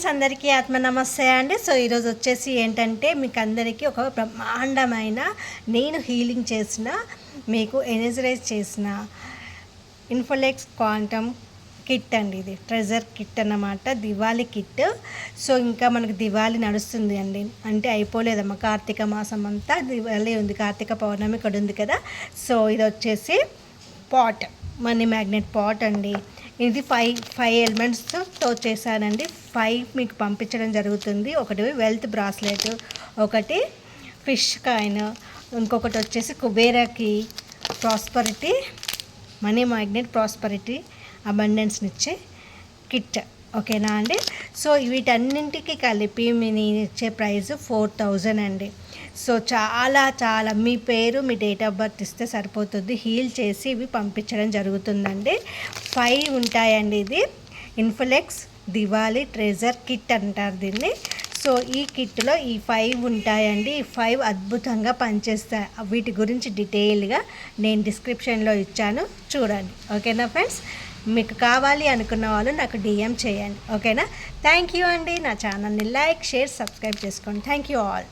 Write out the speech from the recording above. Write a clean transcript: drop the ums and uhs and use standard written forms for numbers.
అందరికీ ఆత్మ నమస్తే అండి. సో ఈరోజు వచ్చేసి ఏంటంటే మీకు అందరికీ ఒక బ్రహ్మాండమైన నేను హీలింగ్ చేసిన మీకు ఎనర్జరైజ్ చేసిన ఇన్ఫోలెక్స్ క్వాంటమ్ కిట్ అండి. ఇది ట్రెజర్ కిట్ అన్నమాట, దివాళీ కిట్. సో ఇంకా మనకు దివాళీ నడుస్తుంది అండి, అంటే అయిపోలేదమ్మా. కార్తీక మాసం అంతా దివాళీ ఉంది, కార్తీక పౌర్ణమి ఇక్కడ ఉంది కదా. సో ఇది వచ్చేసి పాట్, మనీ మ్యాగ్నెట్ పాట్ అండి. ఇది ఫైవ్ ఎలిమెంట్స్తో చేశానండి. 5 మీకు పంపించడం జరుగుతుంది. ఒకటి వెల్త్ బ్రాస్లెట్, ఒకటి ఫిష్ కాయిన్, ఇంకొకటి వచ్చేసి కుబేరాకి ప్రాస్పరిటీ, మనీ మ్యాగ్నెట్ ప్రాస్పరిటీ, అబండెన్స్నిచ్చే కిట్. ఓకేనా అండి. సో వీటన్నింటికి కలిపి నేను ఇచ్చే ప్రైస్ 4000 అండి. సో చాలా మీ పేరు, మీ డేట్ ఆఫ్ బర్త్ ఇస్తే సరిపోతుంది, హీల్ చేసి ఇవి పంపించడం జరుగుతుందండి. 5 ఉంటాయండి. ఇది ఇన్ఫోలెక్స్ దివాళీ ట్రెజర్ కిట్ అంటారు దీన్ని. సో ఈ కిట్లో ఈ 5 ఉంటాయండి. ఈ 5 అద్భుతంగా పనిచేస్తాయి. వీటి గురించి డీటెయిల్గా నేను డిస్క్రిప్షన్లో ఇచ్చాను, చూడండి. ఓకేనా ఫ్రెండ్స్, మీకు కావాలి అనుకున్న వాళ్ళు నాకు డిఎం చేయండి. ఓకేనా. థ్యాంక్ యూ అండి. నా ఛానల్ని లైక్, షేర్, సబ్స్క్రైబ్ చేసుకోండి. Thank you all.